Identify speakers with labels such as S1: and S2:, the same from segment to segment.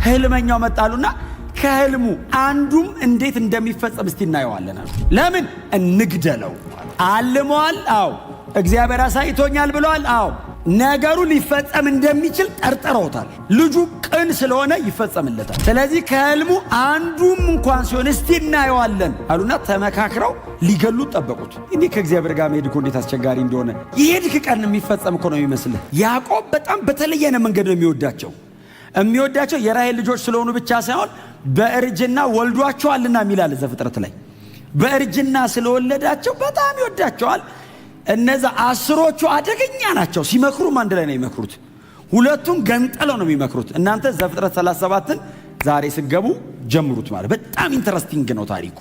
S1: ህልመኛው መጣሉና ከህልሙ አንዱም እንዴት እንደሚፈጸም እስቲ እናየዋለን። ለምን እንግደለው? አልሟል። አዎ እግዚአብሔር አሳይቶኛል ብሏል። አዎ ነገሩ ሊፈጸም እንደሚችል ጠርጥረውታል። ልጁ ቅን ስለሆነ ይፈጸምለታል። ስለዚህ ከህልሙ አንዱም እንኳን ሲሆን እስቲ እናየዋለን አሉና ተመካክረው ሊገሉት ጠበቁት። እኔ ከእግዚአብሔር ጋር መሄድ እኮ እንዴት አስቸጋሪ እንደሆነ ይሄድክ ቀን የሚፈጸም እኮ ነው የሚመስልህ። ያዕቆብ በጣም በተለየ መንገድ ነው የሚወዳቸው የራሔል ልጆች ስለሆኑ ብቻ ሳይሆን በእርጅና ወልዷቸዋልና የሚላል ዘፍጥረት ላይ በእርጅና ስለወለዳቸው በጣም ይወዳቸዋል። እነዛ አስሮቹ አደገኛ ናቸው። ሲመክሩም አንድ ላይ ነው የሚመክሩት። ሁለቱን ገንጠለው ነው የሚመክሩት። እናንተ ዘፍጥረት 37ን ዛሬ ስገቡ ጀምሩት። ማለት በጣም ኢንተረስቲንግ ነው ታሪኩ።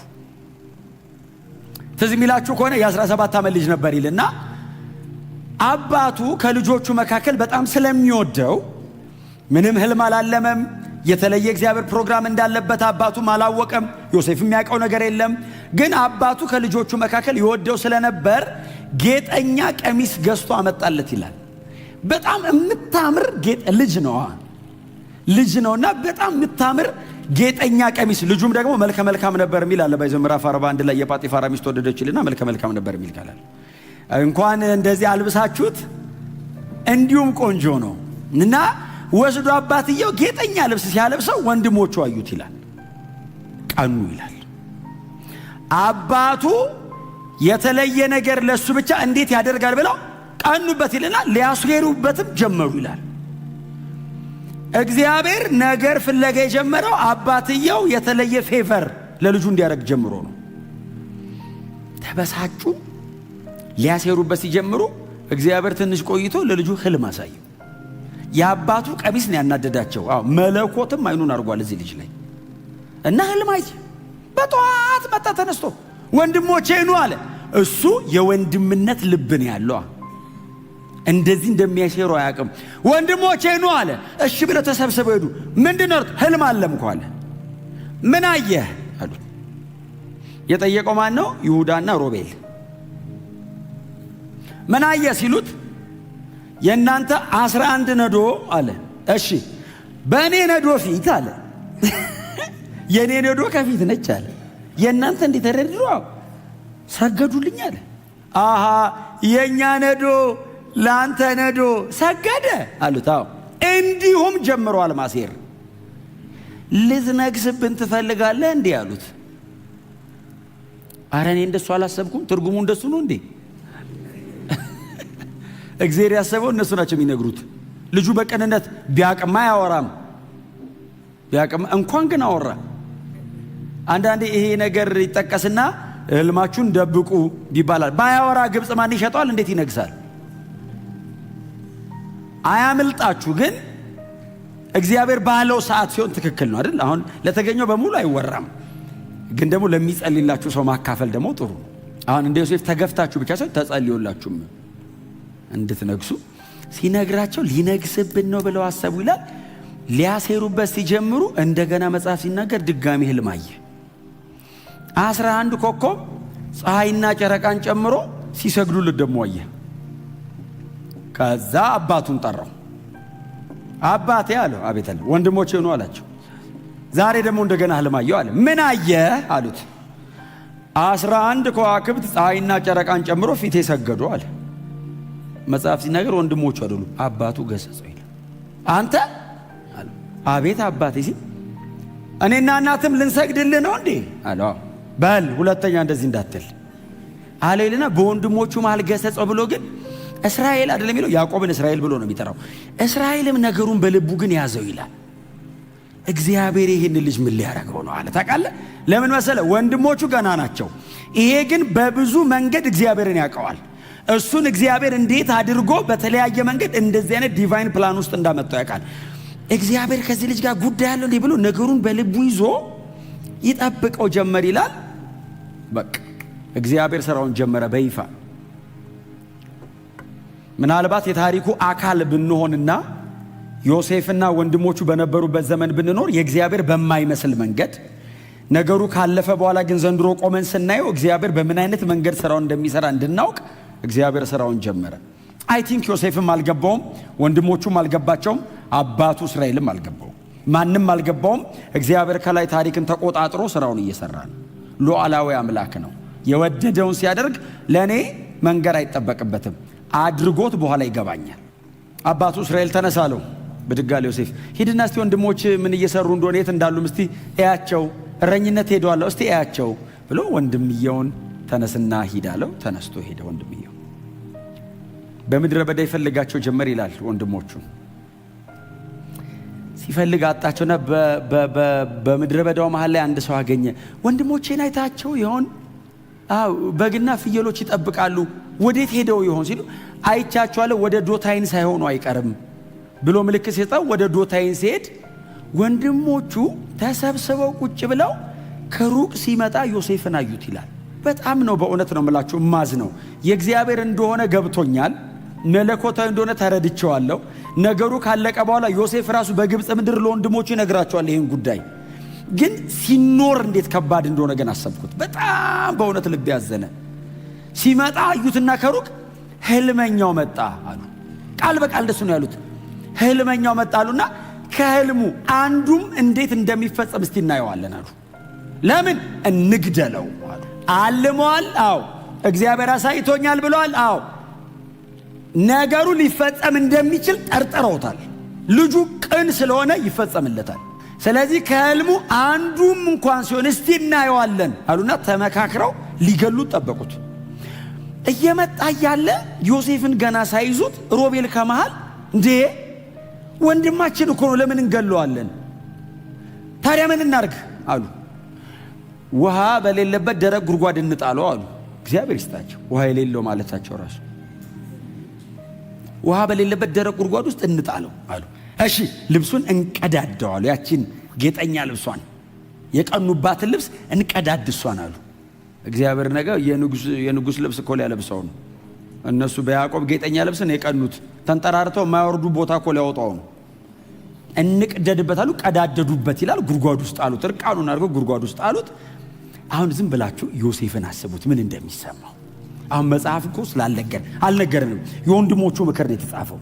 S1: ትዝ የሚላችሁ ከሆነ የ17 ዓመት ልጅ ነበር ይልና አባቱ ከልጆቹ መካከል በጣም ስለሚወደው ምንም ህልም አላለመም። የተለየ እግዚአብሔር ፕሮግራም እንዳለበት አባቱም አላወቀም። ዮሴፍ የሚያውቀው ነገር የለም። ግን አባቱ ከልጆቹ መካከል ይወደው ስለነበር ጌጠኛ ቀሚስ ገዝቶ አመጣለት ይላል። በጣም የምታምር ልጅ ነውና በጣም የምታምር ጌጠኛ ቀሚስ። ልጁም ደግሞ መልከ መልካም ነበር የሚል አለ። ባይዘ ምዕራፍ 41 ላይ የጳጢፋራ ሚስት ወደደችልና መልከ መልካም ነበር የሚል ካላል እንኳን እንደዚህ አልብሳችሁት እንዲሁም ቆንጆ ነው እና ወስዶ አባትየው ጌጠኛ ልብስ ሲያለብሰው ወንድሞቹ አዩት ይላል። ቀኑ ይላል። አባቱ የተለየ ነገር ለሱ ብቻ እንዴት ያደርጋል ብለው ቀኑበት ይልና ሊያስጌሩበትም ጀመሩ ይላል። እግዚአብሔር ነገር ፍለጋ የጀመረው አባትየው የተለየ ፌቨር ለልጁ እንዲያደርግ ጀምሮ ነው። ተበሳጩ። ሊያስጌሩበት ሲጀምሩ እግዚአብሔር ትንሽ ቆይቶ ለልጁ ህልም አሳየው። የአባቱ ቀሚስ ነው ያናደዳቸው። መለኮትም አይኑን አድርጓል እዚህ ልጅ ላይ እና ህልም አየ። በጠዋት መጣ ተነስቶ ወንድሞቼ ኑ አለ። እሱ የወንድምነት ልብን ያለው እንደዚህ እንደሚያሸሩ አያውቅም። ወንድሞቼ ኑ አለ። እሺ ብለው ተሰብስበው ሄዱ። ምንድነው? ህልም አለምኩ አለ። ምን አየህ አሉ። የጠየቀው ማን ነው? ይሁዳና ሮቤል። ምን አየህ ሲሉት የእናንተ 11 ነዶ አለ። እሺ በእኔ ነዶ ፊት አለ። የእኔ ነዶ ከፊት ነች አለ። የእናንተ እንዴት ተደርድሮ ሰገዱልኝ አለ። አሃ የእኛ ነዶ ለአንተ ነዶ ሰገደ አሉት። እንዲሁም ጀምሯል ማሴር። ልትነግስብን ትፈልጋለህ እንዴ አሉት። አረ እኔ እንደሱ አላሰብኩም። ትርጉሙ እንደሱ ነው እንዴ? እግዚአብሔር ያሰበው እነሱ ናቸው የሚነግሩት። ልጁ በቀንነት ቢያቅማ አያወራም። ቢያቅማ እንኳን ግን አወራ። አንዳንዴ ይሄ ነገር ይጠቀስና ህልማችሁን ደብቁ ይባላል። ባያወራ ግብጽ ማን ይሸጣል? እንዴት ይነግሳል? አያምልጣችሁ። ግን እግዚአብሔር ባለው ሰዓት ሲሆን ትክክል ነው አይደል? አሁን ለተገኘው በሙሉ አይወራም። ግን ደግሞ ለሚጸልይላችሁ ሰው ማካፈል ደግሞ ጥሩ። አሁን እንደ ዮሴፍ ተገፍታችሁ ብቻ ሳይሆን ተጸልዮላችሁም እንድትነግሱ ሲነግራቸው ሊነግስብን ነው ብለው አሰቡ ይላል። ሊያሴሩበት ሲጀምሩ እንደገና መጽሐፍ ሲናገር ድጋሚ ህልም አየ። 11 ኮከብ ፀሐይና ጨረቃን ጨምሮ ሲሰግዱለት ደግሞ አየ። ከዛ አባቱን ጠራው። አባቴ አለው። አቤት አለ። ወንድሞቼ ነው አላቸው። ዛሬ ደግሞ እንደገና ህልም አየሁ አለ። ምን አየ አሉት። 11 ከዋክብት ፀሐይና ጨረቃን ጨምሮ ፊቴ ሰገዱ አለ። መጽሐፍ ሲናገር ወንድሞቹ አይደሉም፣ አባቱ ገሰጸው ይላል። አንተ አለ። አቤት አባቴ ሲል እኔና እናትም ልንሰግድልህ ነው እንዴ አለው። በል ሁለተኛ እንደዚህ እንዳትል አለ ይልና በወንድሞቹ መሃል ገሰጸው ብሎ ግን እስራኤል አይደለም የሚለው ያዕቆብን እስራኤል ብሎ ነው የሚጠራው። እስራኤልም ነገሩን በልቡ ግን ያዘው ይላል። እግዚአብሔር ይሄን ልጅ ምን ሊያደርገው ነው አለ። ታውቃለህ ለምን መሰለህ? ወንድሞቹ ገና ናቸው። ይሄ ግን በብዙ መንገድ እግዚአብሔርን ያውቀዋል። እሱን እግዚአብሔር እንዴት አድርጎ በተለያየ መንገድ እንደዚህ አይነት ዲቫይን ፕላን ውስጥ እንዳመጣው ያውቃል። እግዚአብሔር ከዚህ ልጅ ጋር ጉዳይ ያለው እንዴ ብሎ ነገሩን በልቡ ይዞ ይጠብቀው ጀመር ይላል። በቃ እግዚአብሔር ስራውን ጀመረ በይፋ። ምናልባት የታሪኩ አካል ብንሆንና ዮሴፍና ወንድሞቹ በነበሩበት ዘመን ብንኖር የእግዚአብሔር በማይመስል መንገድ ነገሩ ካለፈ በኋላ ግን ዘንድሮ ቆመን ስናየው እግዚአብሔር በምን አይነት መንገድ ስራውን እንደሚሰራ እንድናውቅ እግዚአብሔር ስራውን ጀመረ። አይ ቲንክ ዮሴፍም አልገባውም፣ ወንድሞቹም አልገባቸውም፣ አባቱ እስራኤልም አልገባውም። ማንም አልገባውም። እግዚአብሔር ከላይ ታሪክን ተቆጣጥሮ ስራውን እየሰራ ነው። ሉዓላዊ አምላክ ነው። የወደደውን ሲያደርግ ለኔ መንገር አይጠበቅበትም። አድርጎት በኋላ ይገባኛል። አባቱ እስራኤል ተነሳለው ብድጋለ ዮሴፍ ሂድና እስቲ ወንድሞች ምን እየሰሩ እንደሆነ የት እንዳሉም እስቲ እያቸው፣ እረኝነት ሄደዋለሁ እስቲ እያቸው ብሎ ወንድምየውን ተነስና ሂዳለው። ተነስቶ ሄደ። ወንድምየው በምድረ በዳ ይፈልጋቸው ጀመር ይላል። ወንድሞቹ ሲፈልግ አጣቸውና በምድረ በዳው መሃል ላይ አንድ ሰው አገኘ። ወንድሞቼን አይታቸው ይሆን? በግና ፍየሎች ይጠብቃሉ፣ ወዴት ሄደው ይሆን ሲሉ አይቻቸዋለሁ፣ ወደ ዶታይን ሳይሆኑ አይቀርም ብሎ ምልክት ሲሰጠው ወደ ዶታይን ሲሄድ ወንድሞቹ ተሰብስበው ቁጭ ብለው ከሩቅ ሲመጣ ዮሴፍን አዩት ይላል። በጣም ነው በእውነት ነው የምላችሁ ማዝ ነው። የእግዚአብሔር እንደሆነ ገብቶኛል፣ መለኮታዊ እንደሆነ ተረድቼዋለሁ። ነገሩ ካለቀ በኋላ ዮሴፍ ራሱ በግብፅ ምድር ለወንድሞቹ ይነግራቸዋል ይህን ጉዳይ። ግን ሲኖር እንዴት ከባድ እንደሆነ ግን አሰብኩት። በጣም በእውነት ልብ ያዘነ። ሲመጣ አዩትና ከሩቅ ህልመኛው መጣ አሉ። ቃል በቃል እንደሱ ነው ያሉት። ህልመኛው መጣ አሉና ከህልሙ አንዱም እንዴት እንደሚፈጸም እስቲ እናየዋለን አሉ። ለምን እንግደለው አሉ። አልሟል። አዎ እግዚአብሔር አሳይቶኛል ብለዋል። አዎ ነገሩ ሊፈጸም እንደሚችል ጠርጥረውታል። ልጁ ቅን ስለሆነ ይፈጸምለታል። ስለዚህ ከህልሙ አንዱም እንኳን ሲሆን እስቲ እናየዋለን አሉና ተመካክረው ሊገሉት ጠበቁት። እየመጣ ያለ ዮሴፍን ገና ሳይዙት ሮቤል ከመሃል እንዴ ወንድማችን እኮ ነው ለምን እንገለዋለን? ታዲያ ምን እናርግ አሉ። ውሃ በሌለበት ደረቅ ጉድጓድ እንጣለው አሉ። እግዚአብሔር ይስጣቸው። ውሃ የሌለው ማለታቸው ራሱ ውሃ በሌለበት ደረቅ ጉድጓድ ውስጥ እንጣለው አሉ። እሺ ልብሱን እንቀዳደዋሉ። ያቺን ጌጠኛ ልብሷን የቀኑባትን ልብስ እንቀዳድሷን አሉ። እግዚአብሔር ነገር የንጉስ ልብስ እኮ ሊያለብሰው ነው። እነሱ በያዕቆብ ጌጠኛ ልብስን የቀኑት ተንጠራርተው የማይወርዱ ቦታ እኮ ሊያወጣው ነው። እንቅደድበት አሉ። ቀዳደዱበት ይላል። ጉድጓድ ውስጥ አሉት። እርቃኑን አድርገው ጉድጓድ ውስጥ አሉት። አሁን ዝም ብላችሁ ዮሴፍን አስቡት ምን እንደሚሰማው። አሁን መጽሐፍ እኮ አልነገረንም። የወንድሞቹ ምክር ነው የተጻፈው።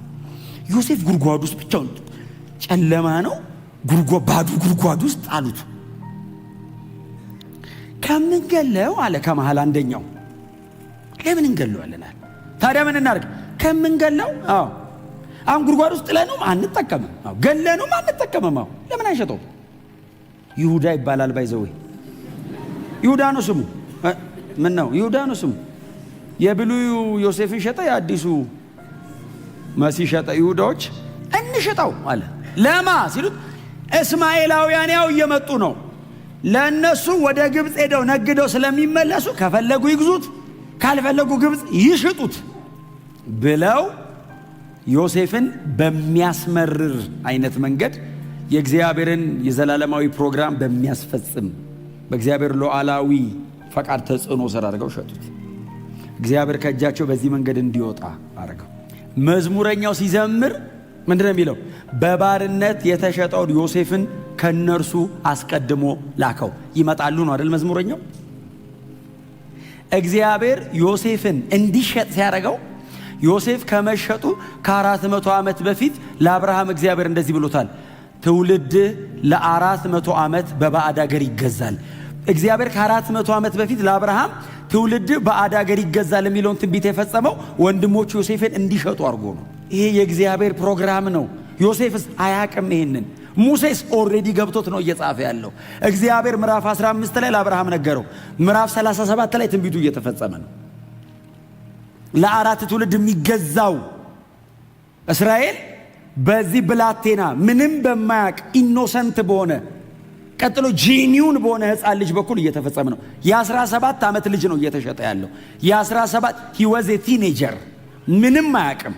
S1: ዮሴፍ ጉድጓድ ውስጥ ብቻውን ጨለማ ነው፣ ባዶ ጉድጓድ ውስጥ አሉት። ከምንገለው አለ ከመሃል አንደኛው ለምን እንገለዋለናል? ታዲያ ምን እናርግ? ከምንገለው አሁን ጉድጓድ ውስጥ ለነውም አንጠቀምም፣ ገለነውም አንጠቀምም። ለምን አይሸጠው? ይሁዳ ይባላል። ባይዘው ይሁዳ ነው ስሙ። ምን ነው ይሁዳ ነው ስሙ። የብሉዩ ዮሴፍን ሸጠ፣ የአዲሱ መሲህ ሸጠ። ይሁዳዎች እንሸጠው አለ። ለማ ሲሉት እስማኤላውያን ያው እየመጡ ነው፣ ለነሱ ወደ ግብፅ ሄደው ነግደው ስለሚመለሱ ከፈለጉ ይግዙት፣ ካልፈለጉ ግብፅ ይሽጡት ብለው ዮሴፍን በሚያስመርር አይነት መንገድ የእግዚአብሔርን የዘላለማዊ ፕሮግራም በሚያስፈጽም በእግዚአብሔር ሉዓላዊ ፈቃድ ተጽዕኖ ስር አድርገው ሸጡት። እግዚአብሔር ከእጃቸው በዚህ መንገድ እንዲወጣ አረገው። መዝሙረኛው ሲዘምር ምንድነው የሚለው? በባርነት የተሸጠውን ዮሴፍን ከነርሱ አስቀድሞ ላከው። ይመጣሉ ነው አይደል መዝሙረኛው? እግዚአብሔር ዮሴፍን እንዲሸጥ ሲያደርገው ዮሴፍ ከመሸጡ ከ400 ዓመት በፊት ለአብርሃም እግዚአብሔር እንደዚህ ብሎታል፣ ትውልድ ለ400 ዓመት በባዕድ አገር ይገዛል። እግዚአብሔር ከ400 ዓመት በፊት ለአብርሃም ትውልድ ባዕድ አገር ይገዛል የሚለውን ትንቢት የፈጸመው ወንድሞቹ ዮሴፍን እንዲሸጡ አድርጎ ነው። ይሄ የእግዚአብሔር ፕሮግራም ነው። ዮሴፍስ አያቅም ይሄንን። ሙሴስ ኦልሬዲ ገብቶት ነው እየጻፈ ያለው። እግዚአብሔር ምዕራፍ 15 ላይ ለአብርሃም ነገረው። ምዕራፍ 37 ላይ ትንቢቱ እየተፈጸመ ነው። ለአራት ትውልድ የሚገዛው እስራኤል በዚህ ብላቴና ምንም በማያቅ ኢኖሰንት በሆነ ቀጥሎ ጂኒውን በሆነ ሕፃን ልጅ በኩል እየተፈጸመ ነው። የ17 ዓመት ልጅ ነው እየተሸጠ ያለው። የ17 he was a teenager ምንም አያቅም።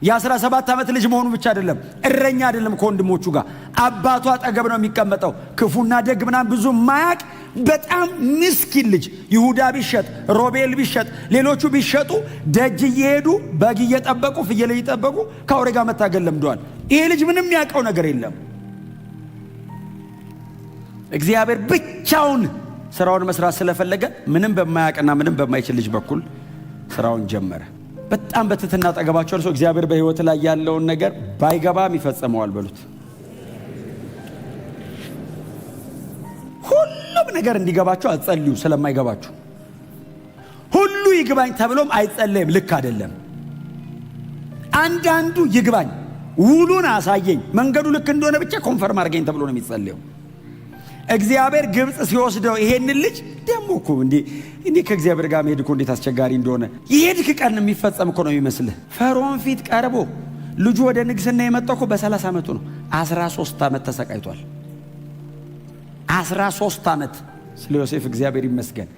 S1: የ17 ዓመት ልጅ መሆኑ ብቻ አይደለም፣ እረኛ አይደለም። ከወንድሞቹ ጋር አባቱ አጠገብ ነው የሚቀመጠው። ክፉና ደግ ምናምን ብዙ ማያቅ በጣም ምስኪን ልጅ። ይሁዳ ቢሸጥ፣ ሮቤል ቢሸጥ፣ ሌሎቹ ቢሸጡ ደጅ እየሄዱ በግ እየጠበቁ ፍየል እየጠበቁ ከአውሬ ጋር መታገል ለምደዋል። ይሄ ልጅ ምንም ያውቀው ነገር የለም። እግዚአብሔር ብቻውን ስራውን መስራት ስለፈለገ ምንም በማያውቅና ምንም በማይችል ልጅ በኩል ስራውን ጀመረ። በጣም በትትና አጠገባቸው እርሱ እግዚአብሔር በህይወት ላይ ያለውን ነገር ባይገባም ይፈጽመዋል በሉት። ሁሉም ነገር እንዲገባችሁ አትጸልዩ ስለማይገባችሁ። ሁሉ ይግባኝ ተብሎም አይጸለይም፣ ልክ አይደለም። አንዳንዱ ይግባኝ፣ ውሉን አሳየኝ፣ መንገዱ ልክ እንደሆነ ብቻ ኮንፈርም አድርገኝ ተብሎ ነው የሚጸለየው። እግዚአብሔር ግብፅ ሲወስደው ይሄንን ልጅ ደሞ እኮ እንዴ ከእግዚአብሔር ጋር መሄድ እኮ እንዴት አስቸጋሪ እንደሆነ ይሄድክ ቀን የሚፈጸም እኮ ነው የሚመስልህ። ፈርዖን ፊት ቀርቦ ልጁ ወደ ንግስና የመጣው እኮ በ30 ዓመቱ ነው። 13 ዓመት ተሰቃይቷል። 13 ዓመት። ስለ ዮሴፍ እግዚአብሔር ይመስገን።